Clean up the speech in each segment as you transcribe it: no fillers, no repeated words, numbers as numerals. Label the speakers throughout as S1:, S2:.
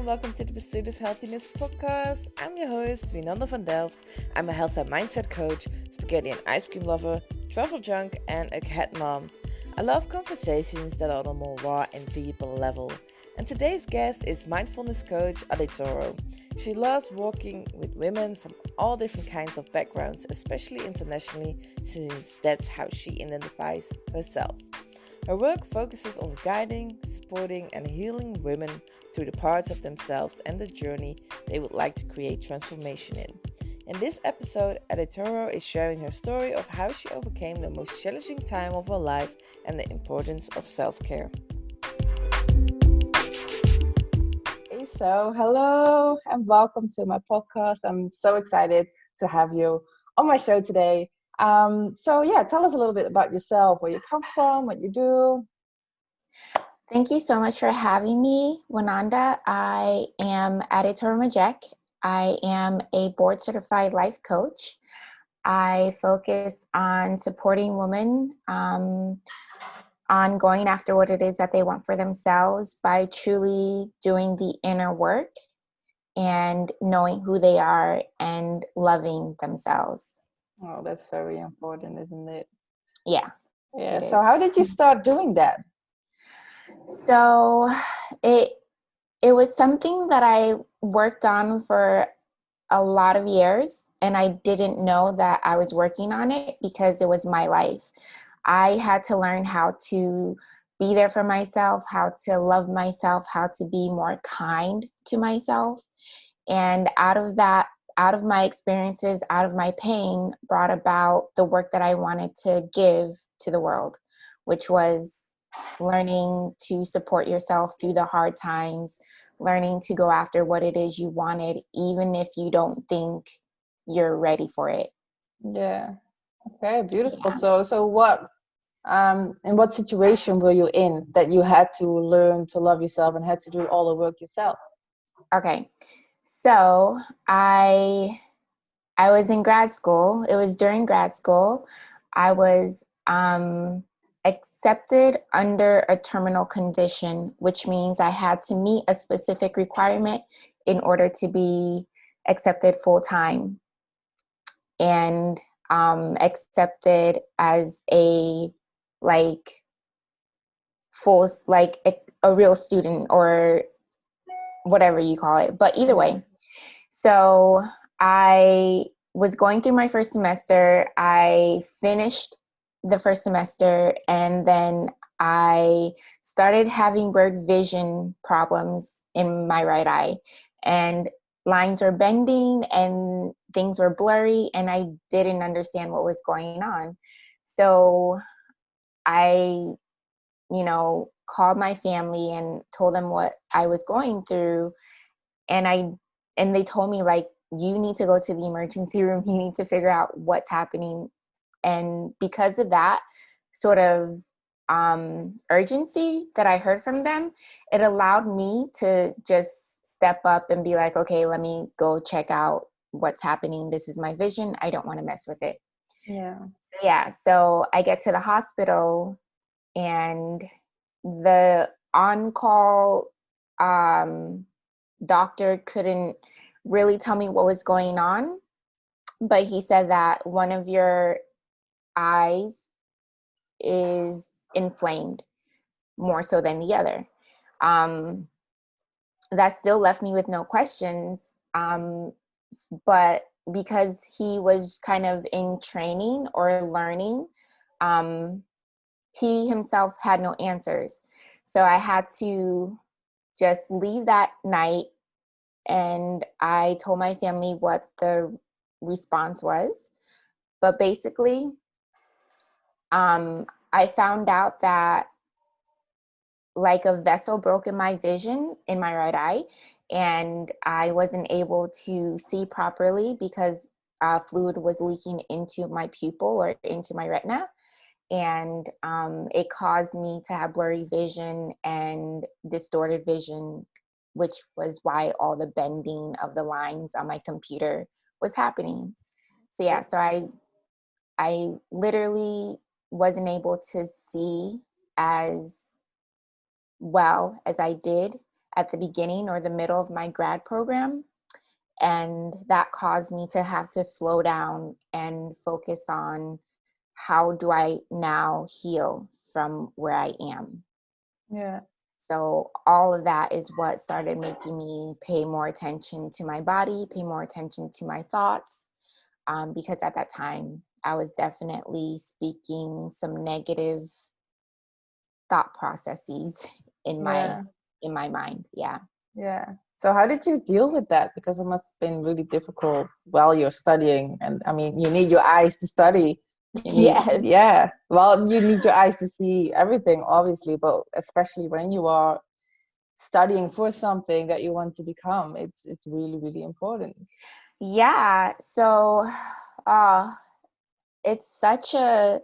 S1: and welcome to the Pursuit of Healthiness Podcast. I'm your host, Winanda van Delft. I'm a health and mindset coach, spaghetti and ice cream lover, travel junk, and a cat mom. I love conversations that are on a more raw and deeper level. And today's guest is Mindfulness Coach Adetoro. She loves working with women from all different kinds of backgrounds, especially internationally, since that's how she identifies herself. Her work focuses on guiding, supporting, and healing women through the parts of themselves and the journey they would like to create transformation in. In this episode, Adetoro is sharing her story of how she overcame the most challenging time of her life and the importance of self-care. So hello and welcome to my podcast. I'm so excited to have you on my show today. Tell us a little bit about yourself, where you come from, what you do.
S2: Thank you so much for having me, Winanda. I am Adetoro Majek. I am a board-certified life coach. I focus on supporting women on going after what it is that they want for themselves by truly doing the inner work and knowing who they are and loving themselves.
S1: Oh, that's very important, isn't it?
S2: Yeah.
S1: So how did you start doing that?
S2: So it was something that I worked on for a lot of years, and I didn't know that I was working on it because it was my life. I had to learn how to be there for myself, how to love myself, how to be more kind to myself. And out of that, out of my experiences, out of my pain, brought about the work that I wanted to give to the world, which was learning to support yourself through the hard times, learning to go after what it is you wanted, even if you don't think you're ready for it.
S1: Yeah. Okay, beautiful. Yeah. So what, in what situation were you in that you had to learn to love yourself and had to do all the work yourself?
S2: Okay. So I was in grad school. It was during grad school. I was accepted under a terminal condition, which means I had to meet a specific requirement in order to be accepted full time and accepted as a a real student or whatever you call it. But either way, so I was going through my first semester. I finished the first semester, and then I started having blurred vision problems in my right eye, and lines were bending and things were blurry, and I didn't understand what was going on. So I, called my family and told them what I was going through, and they told me, like, you need to go to the emergency room. You need to figure out what's happening. And because of that sort of urgency that I heard from them, it allowed me to just step up and be like, okay, let me go check out what's happening. This is my vision. I don't want to mess with it. So I get to the hospital, and the on-call doctor couldn't really tell me what was going on, but he said that one of your eyes is inflamed more so than the other. That still left me with no questions, but because he was kind of in training or learning, he himself had no answers. So I had to just leave that night, and I told my family what the response was. But basically, I found out that like a vessel broke in my vision in my right eye, and I wasn't able to see properly because fluid was leaking into my pupil or into my retina. And it caused me to have blurry vision and distorted vision, which was why all the bending of the lines on my computer was happening. So I literally wasn't able to see as well as I did at the beginning or the middle of my grad program. And that caused me to have to slow down and focus on how do I now heal from where I am.
S1: Yeah.
S2: So all of that is what started making me pay more attention to my body, pay more attention to my thoughts, because at that time I was definitely speaking some negative thought processes in my
S1: Yeah.
S2: mind. Yeah.
S1: Yeah. So how did you deal with that? Because it must have been really difficult while you're studying. And I mean, you need your eyes to study. You need,
S2: Yes.
S1: yeah. Well, you need your eyes to see everything, obviously, but especially when you are studying for something that you want to become, it's really, really important.
S2: Yeah. So uh it's such a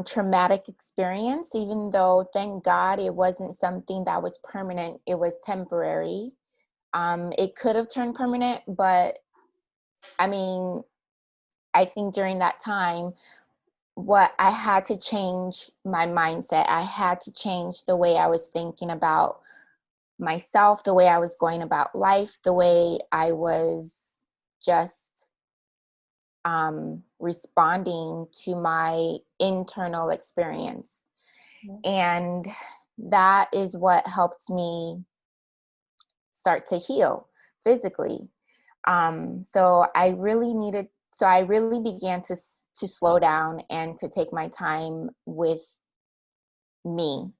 S2: traumatic experience, even though thank God it wasn't something that was permanent. It was temporary. It could have turned permanent, but I mean, I think during that time, what I had to change my mindset. I had to change the way I was thinking about myself, the way I was going about life, the way I was just responding to my internal experience.
S1: Yeah.
S2: And that is what helped me start to heal physically. So I really began to slow down and to take my time with me.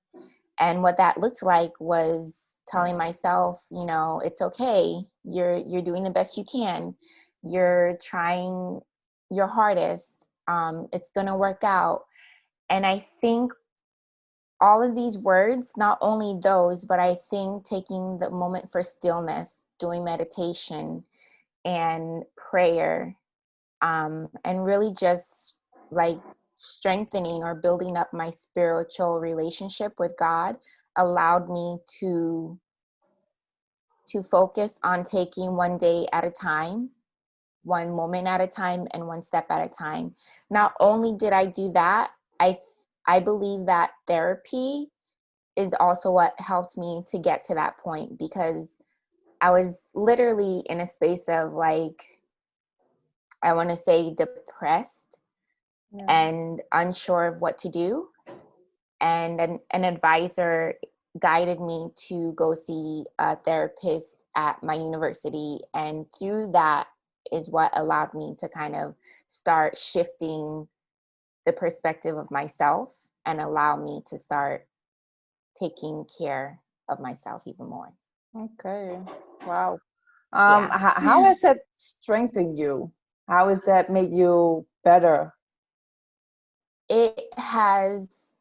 S2: And what that looked like was telling myself, you know, it's okay. You're doing the best you can. You're trying your hardest. It's gonna work out. And I think all of these words, not only those, but I think taking the moment for stillness, doing meditation and prayer, and really just like strengthening or building up my spiritual relationship with God allowed me to focus on taking one day at a time, one moment at a time, and one step at a time. Not only did I do that, I believe that therapy is also what helped me to get to that point, because I was literally in a space of like, I want to say depressed
S1: Yeah.
S2: and unsure of what to do. And an advisor guided me to go see a therapist at my university. And through that is what allowed me to kind of start shifting the perspective of myself and allow me to start taking care of myself even more.
S1: Okay. Wow.
S2: Yeah.
S1: How has that strengthened you? How has that made you better?
S2: It has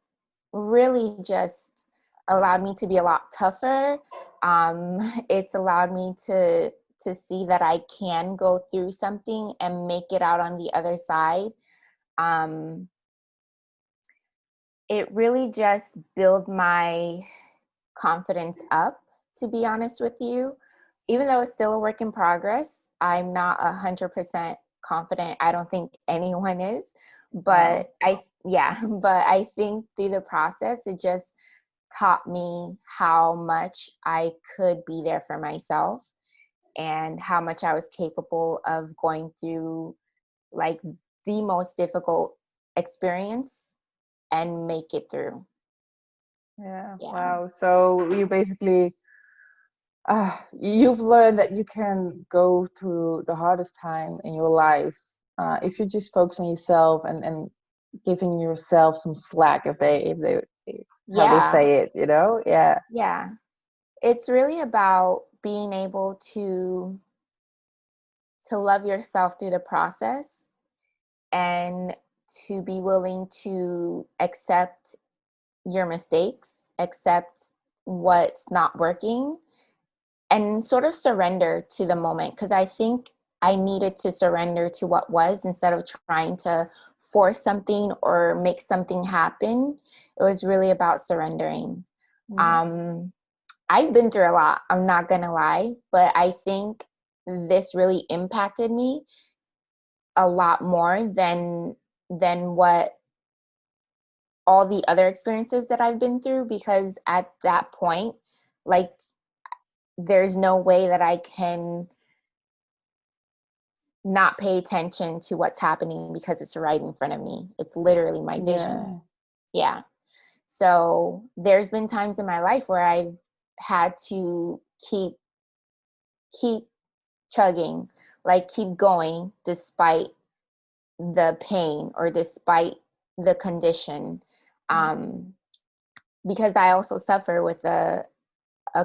S2: really just allowed me to be a lot tougher. It's allowed me to see that I can go through something and make it out on the other side. Um, it really just built my confidence up, to be honest with you. Even though it's still a work in progress, I'm not 100% confident. I don't think anyone is,
S1: Wow.
S2: but yeah, but I think through the process, it just taught me how much I could be there for myself and how much I was capable of going through like the most difficult experience and make it through.
S1: Yeah.
S2: Yeah.
S1: Wow. So you basically, you've learned that you can go through the hardest time in your life if you just focus on yourself and giving yourself some slack, if how they
S2: Yeah.
S1: say it, you know? Yeah.
S2: Yeah. It's really about being able to love yourself through the process and to be willing to accept your mistakes, accept what's not working, and sort of surrender to the moment. Because I think I needed to surrender to what was instead of trying to force something or make something happen. It was really about surrendering.
S1: Yeah.
S2: Um, I've been through a lot, I'm not gonna lie, but I think this really impacted me a lot more than what all the other experiences that I've been through, because at that point, like, there's no way that I can not pay attention to what's happening because it's right in front of me. It's literally my vision.
S1: Yeah.
S2: Yeah. So there's been times in my life where I've had to keep chugging, like keep going despite the pain or despite the condition. Um, because I also suffer with a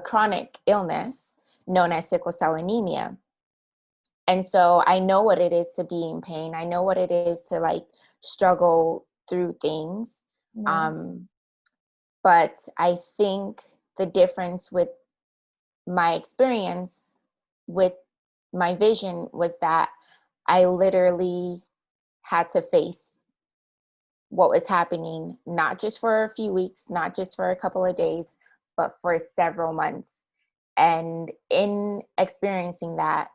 S2: chronic illness known as sickle cell anemia. And so I know what it is to be in pain. I know what it is to like struggle through things.
S1: Yeah.
S2: Um, but I think the difference with my experience with my vision was that I literally had to face what was happening, not just for a few weeks, not just for a couple of days, but for several months. And in experiencing that,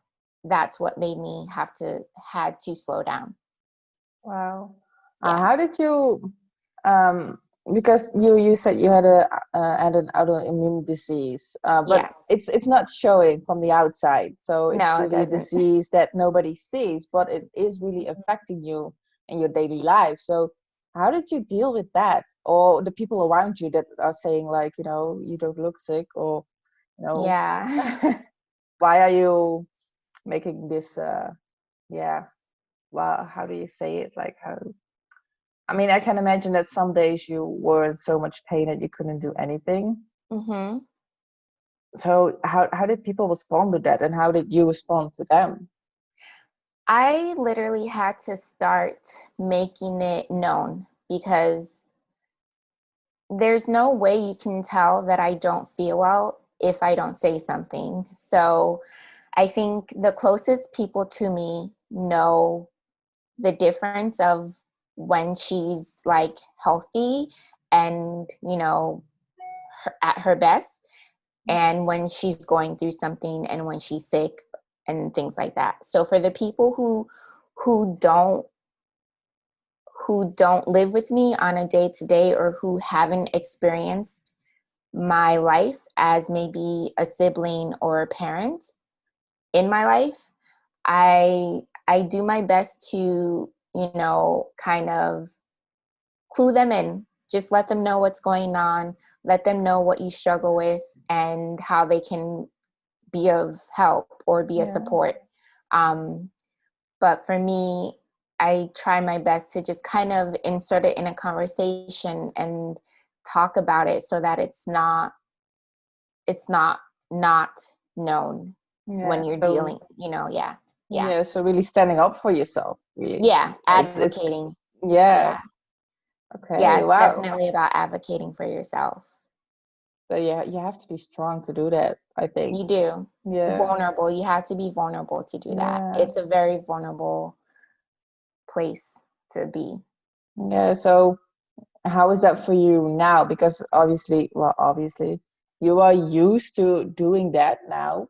S2: that's what made me had to slow down.
S1: Wow.
S2: Yeah.
S1: How did you, um, because you said you had an autoimmune disease, but
S2: Yes.
S1: it's not showing from the outside, so it's
S2: No, it
S1: really a
S2: doesn't.
S1: disease that nobody sees, but it is really affecting you in your daily life. So how did you deal with that, or the people around you that are saying like, you don't look sick, or you know,
S2: Yeah.
S1: why are you making this? Yeah. Well, how do you say it? Like how? I mean, I can imagine that some days you were in so much pain that you couldn't do anything.
S2: hmm
S1: So how did people respond to that, and how did you respond to them?
S2: I literally had to start making it known, because there's no way you can tell that I don't feel well if I don't say something. So I think the closest people to me know the difference of when she's like healthy and, at her best, and when she's going through something and when she's sick and things like that. So for the people who don't who don't live with me on a day to day, or who haven't experienced my life as maybe a sibling or a parent in my life, I do my best to, kind of clue them in. Just let them know what's going on, let them know what you struggle with and how they can be of help or be a
S1: Yeah.
S2: support. Um, but for me, I try my best to just kind of insert it in a conversation and talk about it so that it's not not known when
S1: Yeah.
S2: you're
S1: So
S2: dealing, yeah. Yeah.
S1: yeah. So really standing up for yourself. Really.
S2: Yeah,
S1: It's
S2: advocating.
S1: yeah.
S2: Yeah. Yeah,
S1: Okay.
S2: it's
S1: Wow.
S2: definitely about advocating for yourself.
S1: So yeah, you have to be strong to do that, I think.
S2: You do.
S1: Yeah.
S2: Vulnerable. You have to be vulnerable to do that.
S1: Yeah.
S2: It's a very vulnerable place to be.
S1: Yeah. So how is that for you now? Because obviously, you are used to doing that now.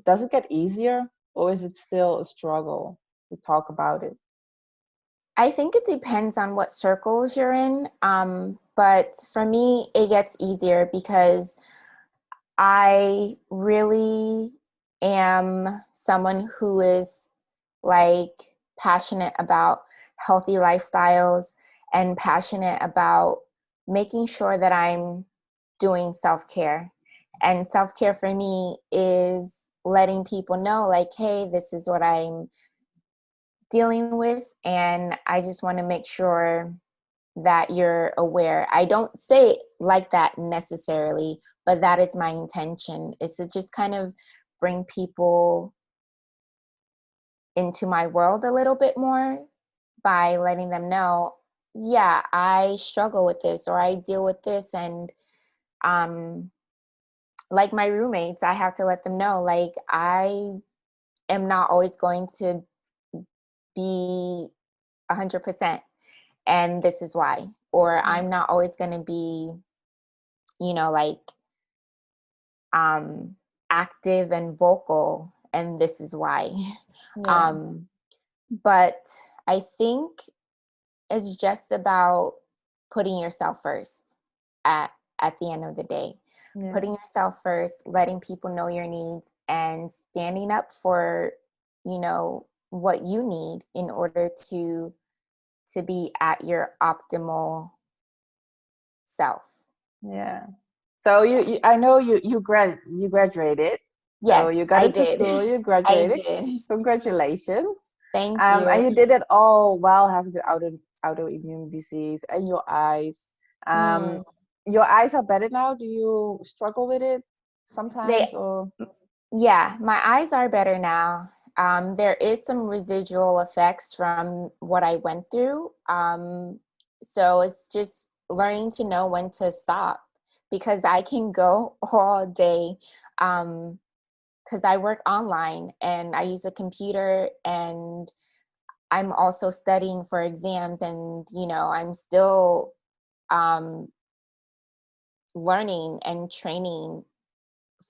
S1: Does it get easier, or is it still a struggle to talk about it?
S2: I think it depends on what circles you're in. But for me, it gets easier because I really am someone who is like passionate about healthy lifestyles and passionate about making sure that I'm doing self-care. And self-care for me is letting people know, like, hey, this is what I'm dealing with, and I just want to make sure that you're aware. I don't say it like that necessarily, but that is my intention, is to just kind of bring people into my world a little bit more by letting them know, yeah, I struggle with this or I deal with this. And um, like my roommates, I have to let them know, like, I am not always going to be 100%. And this is why. Or
S1: Yeah.
S2: I'm not always going to be, like, um, active and vocal, and this is why.
S1: Yeah.
S2: um, but I think it's just about putting yourself first at at the end of the day.
S1: Yeah.
S2: Putting yourself first, letting people know your needs, and standing up for, what you need in order to be at your optimal self.
S1: Yeah. So I know you graduated. So you
S2: Yes,
S1: got
S2: I
S1: into
S2: did.
S1: school, you
S2: I
S1: graduated.
S2: did.
S1: Congratulations.
S2: Thank
S1: And
S2: you.
S1: you did it all while having the autoimmune disease and your eyes. Um,
S2: Mm,
S1: your eyes are better now. Do you struggle with it
S2: they
S1: sometimes or?
S2: Yeah, my eyes are better now. There is some residual effects from what I went through. So it's just learning to know when to stop, because I can go all day. Because I work online and I use a computer, and I'm also studying for exams, and I'm still um, learning and training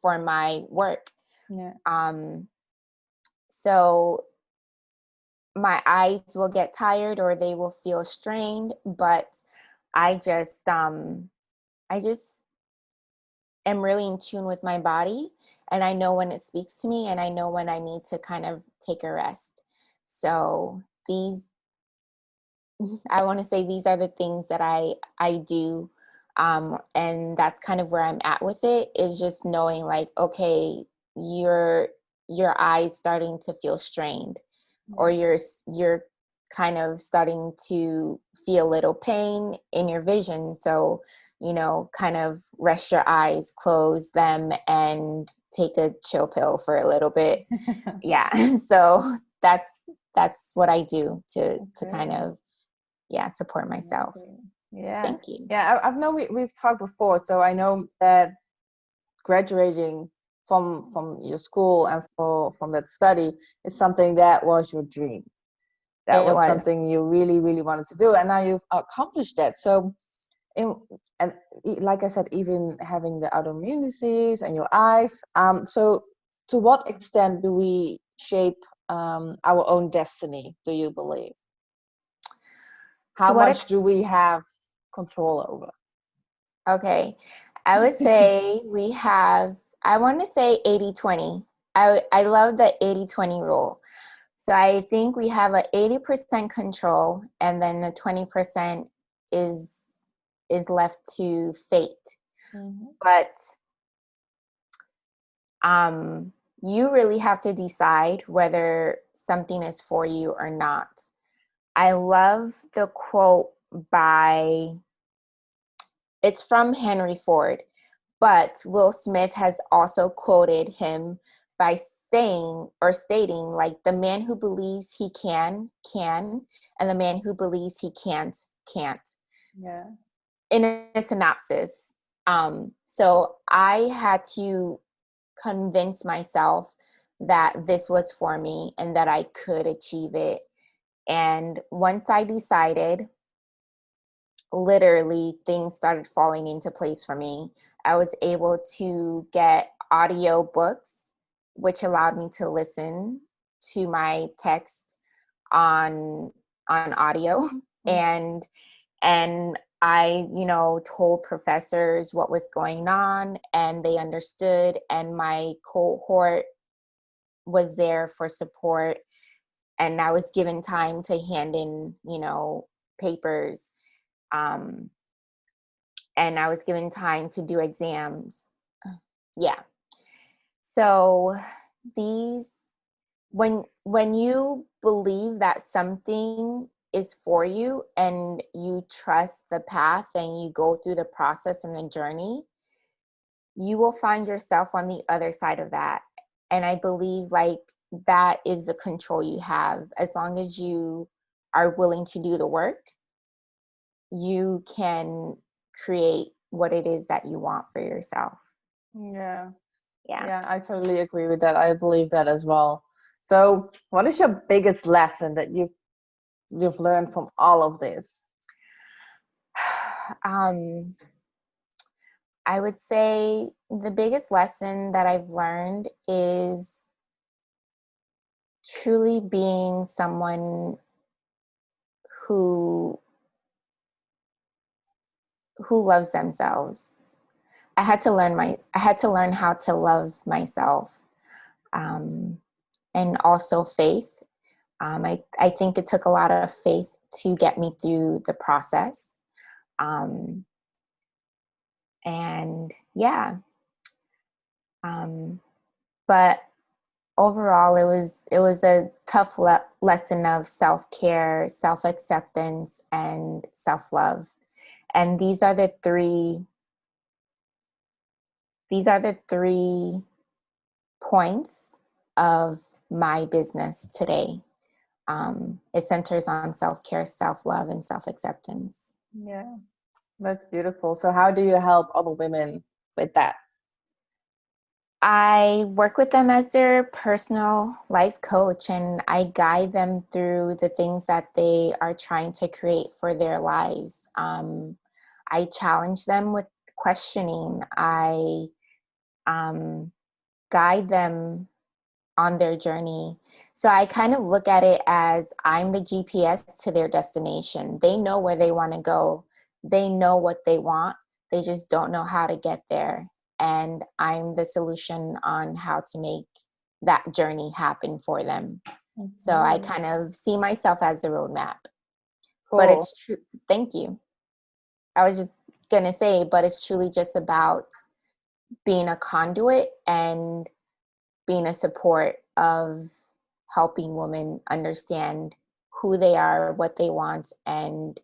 S2: for my work.
S1: Yeah.
S2: Um, so my eyes will get tired or they will feel strained, but I just I just am really in tune with my body, and I know when it speaks to me, and I know when I need to kind of take a rest. So these I want to say these are the things that I do, and that's kind of where I'm at with it, is just knowing, like, okay, your your eyes starting to feel strained, or
S1: Yeah.
S2: you're kind of starting to feel little pain in your vision. So, kind of rest your eyes, close them, and take a chill pill for a little bit. Yeah. So that's what I do to kind
S1: Okay.
S2: of, yeah, support myself.
S1: Amazing. Yeah.
S2: Thank you.
S1: Yeah. I've known we've talked before, so I know that graduating from your school and from that study is something that was your dream. That
S2: It
S1: was
S2: was.
S1: something you really, really wanted to do, and now you've accomplished that. So, and like I said, even having the autoimmune disease and your eyes. So, to what extent do we shape our own destiny? Do you believe?
S2: To
S1: How
S2: what
S1: much
S2: ex-
S1: do we have control over?
S2: okay. I would say we have, I want to say 80-20. I love the 80-20 rule. So I think we have a 80% control, and then the 20% is is left to fate.
S1: Hmm.
S2: But um, you really have to decide whether something is for you or not. I love the quote by, it's from Henry Ford, but Will Smith has also quoted him by saying or stating, like, the man who believes he can, and the man who believes he can't,
S1: Yeah.
S2: in a synopsis. So I had to convince myself that this was for me and that I could achieve it. And once I decided, literally things started falling into place for me. I was able to get audio books, which allowed me to listen to my text on audio. and and I, told professors what was going on, and they understood, and my cohort was there for support, and I was given time to hand in, papers. Um, and I was given time to do exams. Yeah. So these when you believe that something is for you, and you trust the path, and you go through the process and the journey, you will find yourself on the other side of that. And I believe, like, that is the control you have. As long as you are willing to do the work, you can create what it is that you want for yourself.
S1: Yeah.
S2: Yeah.
S1: Yeah, I totally agree with that. I believe that as well. So, what is your biggest lesson that you've learned from all of this?
S2: um, I would say the biggest lesson that I've learned is truly being someone who who loves themselves. I had to learn how to love myself, and also faith. I think it took a lot of faith to get me through the process. Um, and yeah, but overall, it was a tough lesson of self-care, self-acceptance, and self-love. And these are the three points of my business today. It centers on self-care, self-love, and self-acceptance.
S1: Yeah, that's beautiful. So how do you help other women with that?
S2: I work with them as their personal life coach, and I guide them through the things that they are trying to create for their lives. I challenge them with questioning. I guide them on their journey. So I kind of look at it as I'm the GPS to their destination. They know where they want to go. They know what they want. They just don't know how to get there. And I'm the solution on how to make that journey happen for them. So I kind of see myself as the roadmap. But
S1: Cool.
S2: it's true. Thank you. I was just going to say, but it's truly just about being a conduit and being a support of helping women understand who they are, what they want, and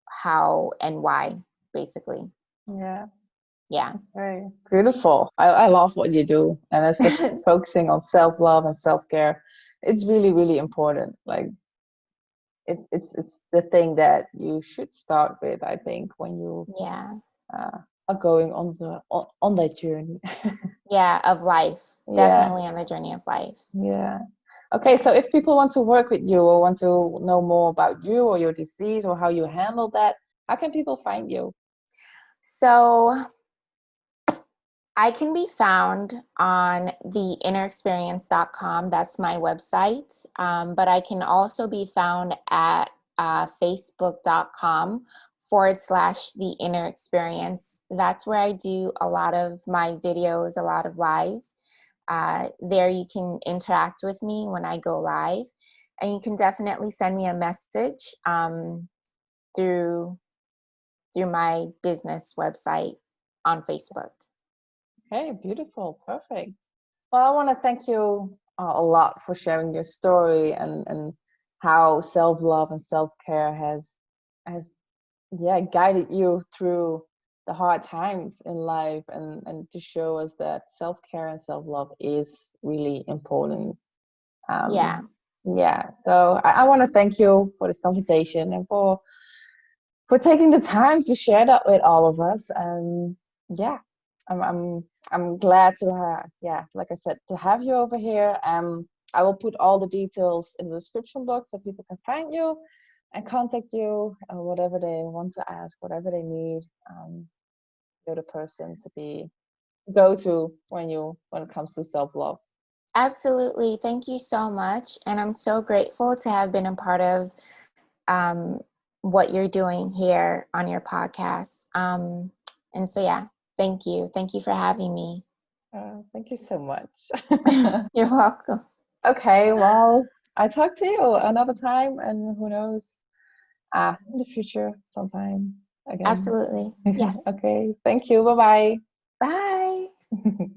S2: how and why, basically.
S1: Yeah.
S2: Yeah.
S1: Very beautiful. I love what you do, and especially focusing on self-love and self-care. It's really, really important. Like it's the thing that you should start with, I think, when you
S2: Yeah.
S1: are going on that journey.
S2: Yeah, of life.
S1: Yeah,
S2: Definitely on the journey of life.
S1: yeah. Okay, so if people want to work with you or want to know more about you or your disease or how you handle that, how can people find you?
S2: So I can be found on theinnerexperience.com. That's my website. But I can also be found at facebook.com/the inner experience. That's where I do a lot of my videos, a lot of lives. There you can interact with me when I go live. And you can definitely send me a message through my business website on Facebook.
S1: Okay, beautiful, perfect. Well, I want to thank you a lot for sharing your story and how self-love and self-care has yeah guided you through the hard times in life and to show us that self-care and self-love is really important.
S2: Yeah.
S1: Yeah, so I want to thank you for this conversation and for taking the time to share that with all of us. And yeah, I'm glad to have, yeah, like I said, to have you over here. I will put all the details in the description box so people can find you and contact you, whatever they want to ask, whatever they need. You're the person to be go to when it comes to self love.
S2: Absolutely. Thank you so much. And I'm so grateful to have been a part of um, what you're doing here on your podcast. And so, yeah, thank you. Thank you for having me.
S1: Thank you so much.
S2: You're welcome.
S1: Okay, well, I talk to you another time, and who knows, in the future sometime again.
S2: Absolutely. Yes.
S1: Okay, thank you. Bye
S2: Bye.
S1: bye.